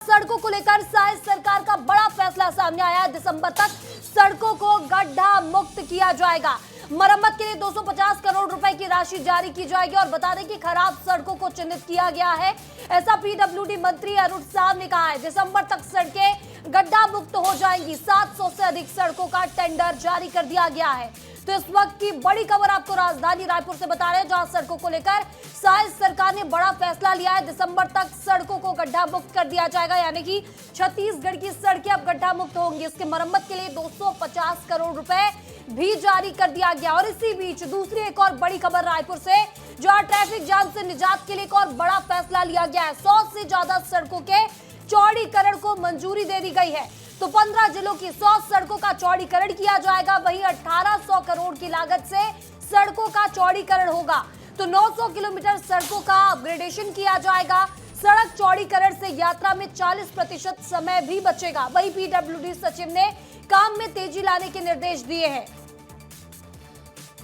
सड़कों को लेकर साइज सरकार का बड़ा फैसला सामने आया है। दिसंबर तक सड़कों को गड्ढा मुक्त किया जाएगा। मरम्मत के लिए 250 करोड़ रुपए की राशि जारी की जाएगी। और बता दें कि खराब सड़कों को चिन्हित किया गया है। ऐसा पीडब्ल्यूडी मंत्री अरुण साव ने कहा है। दिसंबर तक सड़कें गड्ढा मुक्त हो जाएंगी। 700 से अधिक सड़कों का टेंडर जारी कर दिया गया है। तो इस वक्त की बड़ी खबर आपको राजधानी रायपुर से बता रहे हैं, जहां सड़कों को लेकर साइज सरकार ने बड़ा फैसला लिया है। दिसंबर तक सड़कों को गड्ढा मुक्त कर दिया जाएगा, यानी कि छत्तीसगढ़ की सड़कें अब गड्ढा मुक्त होंगी। इसके मरम्मत के लिए 250 करोड़ रुपए भी जारी कर दिया गया। और इसी बीच दूसरी एक और बड़ी खबर रायपुर से, जहां ट्रैफिक जाम से निजात के लिए एक और बड़ा फैसला लिया गया है। 100 से ज्यादा सड़कों के चौड़ीकरण को मंजूरी दे दी गई है। तो 15 जिलों की 100 सड़कों का चौड़ीकरण किया जाएगा। वहीं 1800 करोड़ की लागत से सड़कों का चौड़ीकरण होगा। तो 900 किलोमीटर सड़कों का अपग्रेडेशन किया जाएगा। सड़क चौड़ीकरण से यात्रा में 40% समय भी बचेगा। वहीं पीडब्ल्यूडी सचिव ने काम में तेजी लाने के निर्देश दिए हैं।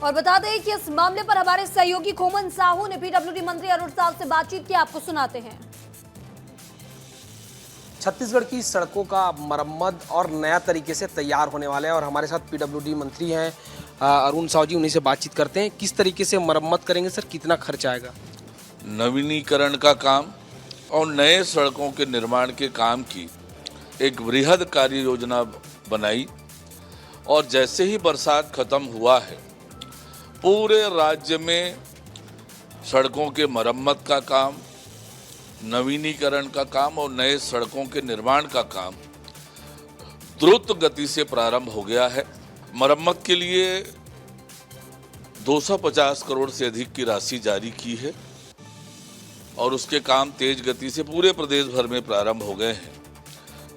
और बता दें कि इस मामले पर हमारे सहयोगी खोमन साहू ने पीडब्ल्यूडी मंत्री अरुण साव से बातचीत की। आपको सुनाते हैं। छत्तीसगढ़ की सड़कों का मरम्मत और नया तरीके से तैयार होने वाला है। और हमारे साथ पीडब्ल्यूडी मंत्री हैं अरुण साव जी, उन्हीं से बातचीत करते हैं। किस तरीके से मरम्मत करेंगे सर, कितना खर्च आएगा? नवीनीकरण का काम और नए सड़कों के निर्माण के काम की एक बृहद कार्य योजना बनाई। और जैसे ही बरसात खत्म हुआ है, पूरे राज्य में सड़कों के मरम्मत का काम, नवीनीकरण का काम और नए सड़कों के निर्माण का काम द्रुत गति से प्रारंभ हो गया है। मरम्मत के लिए 250 करोड़ से अधिक की राशि जारी की है और उसके काम तेज गति से पूरे प्रदेश भर में प्रारंभ हो गए हैं।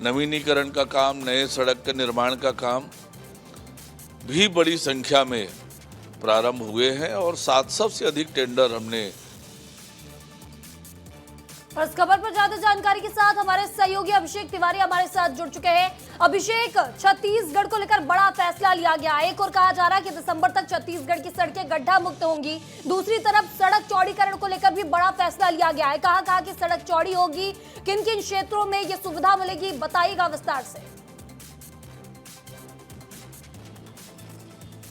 नवीनीकरण का काम, नए सड़क के निर्माण का काम भी बड़ी संख्या में प्रारंभ हुए हैं और 700 से अधिक टेंडर हमने। और इस खबर पर ज्यादा जानकारी के साथ हमारे सहयोगी अभिषेक तिवारी हमारे साथ जुड़ चुके हैं। अभिषेक, छत्तीसगढ़ को लेकर बड़ा फैसला लिया गया। एक और कहा जा रहा है कि दिसंबर तक छत्तीसगढ़ की सड़कें गड्ढा मुक्त होंगी। दूसरी तरफ सड़क चौड़ीकरण को लेकर भी बड़ा फैसला लिया गया है। कहा कि सड़क चौड़ी होगी, किन किन क्षेत्रों में ये सुविधा मिलेगी, बताइएगा विस्तार से।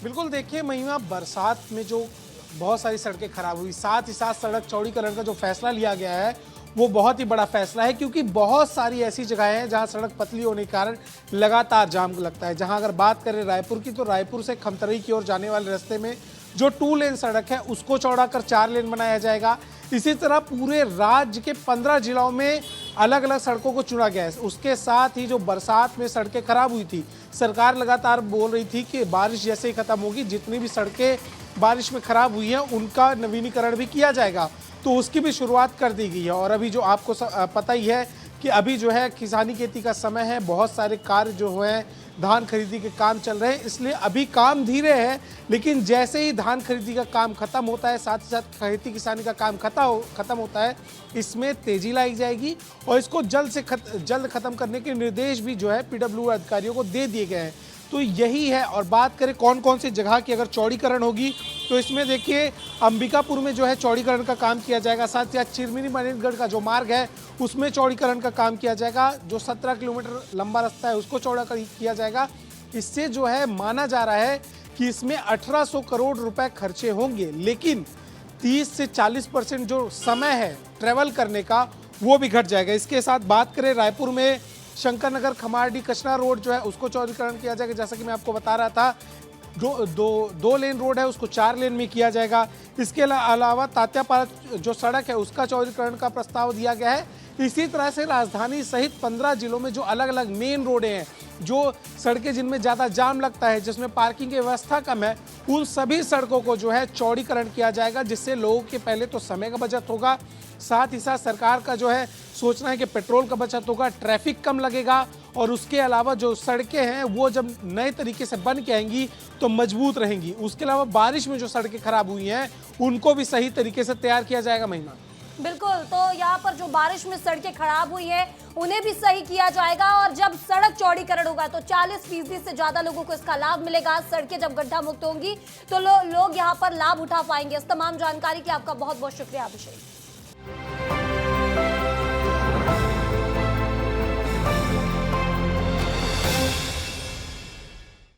बिल्कुल, देखिए महिमा, बरसात में जो बहुत सारी सड़कें खराब हुई, साथ ही साथ सड़क चौड़ीकरण का जो फैसला लिया गया है वो बहुत ही बड़ा फैसला है। क्योंकि बहुत सारी ऐसी जगहें हैं जहां सड़क पतली होने के कारण लगातार जाम लगता है। जहां अगर बात करें रायपुर की, तो रायपुर से खमतराई की ओर जाने वाले रास्ते में जो 2 लेन सड़क है उसको चौड़ा कर 4 लेन बनाया जाएगा। इसी तरह पूरे राज्य के 15 जिलों में अलग अलग सड़कों को चुना गया है। उसके साथ ही जो बरसात में सड़कें खराब हुई थी, सरकार लगातार बोल रही थी कि बारिश जैसे ही खत्म होगी, जितनी भी सड़कें बारिश में खराब हुई हैं उनका नवीनीकरण भी किया जाएगा। तो उसकी भी शुरुआत कर दी गई है। और अभी जो आपको पता ही है कि अभी जो है किसानी खेती का समय है, बहुत सारे कार्य जो हैं, धान खरीदी के काम चल रहे हैं, इसलिए अभी काम धीरे है। लेकिन जैसे ही धान खरीदी का काम खत्म होता है, साथ ही साथ खेती किसानी का काम खत्म होता है, इसमें तेजी लाई जाएगी। और इसको जल्द खत्म करने के निर्देश भी जो है पीडब्ल्यू अधिकारियों को दे दिए गए हैं। तो यही है। और बात करें कौन कौन सी जगह की अगर चौड़ीकरण होगी, तो इसमें देखिए अंबिकापुर में जो है चौड़ीकरण का काम किया जाएगा। साथ ही साथ चिरमिरी मनेरगढ़ का जो मार्ग है उसमें चौड़ीकरण का काम किया जाएगा। जो 17 किलोमीटर लंबा रास्ता है उसको चौड़ा किया जाएगा। इससे जो है माना जा रहा है कि इसमें 1800 करोड़ रुपए खर्चे होंगे। लेकिन 30 से 40% जो समय है ट्रेवल करने का वो भी घट जाएगा। इसके साथ बात करें रायपुर में शंकर नगर खमारडी कचना रोड जो है उसको चौड़ीकरण किया जाएगा। जैसा कि मैं आपको बता रहा था, जो दो लेन रोड है उसको 4 लेन में किया जाएगा। इसके अलावा तात्यापारा जो सड़क है उसका चौड़ीकरण का प्रस्ताव दिया गया है। इसी तरह से राजधानी सहित 15 जिलों में जो अलग अलग मेन रोडें हैं, जो सड़कें जिनमें ज़्यादा जाम लगता है, जिसमें पार्किंग की व्यवस्था कम है, उन सभी सड़कों को जो है चौड़ीकरण किया जाएगा। जिससे लोगों के पहले तो समय का बचत होगा, साथ ही साथ सरकार का जो है सोचना है कि पेट्रोल का बचत होगा, ट्रैफिक कम लगेगा। और उसके अलावा जो सड़कें हैं वो जब नए तरीके से बन के आएंगी तो मजबूत रहेंगी। उसके अलावा बारिश में जो सड़कें खराब हुई हैं उनको भी सही तरीके से तैयार किया जाएगा। महिमा, बिल्कुल, तो यहाँ पर जो बारिश में सड़कें खराब हुई हैं उन्हें भी सही किया जाएगा। और जब सड़क चौड़ीकरण होगा तो 40% से ज्यादा लोगों को इसका लाभ मिलेगा। सड़कें जब गड्ढा मुक्त होंगी तो लोग यहाँ पर लाभ उठा पाएंगे। इस तमाम जानकारी के लिए आपका बहुत बहुत शुक्रिया अभिषेक।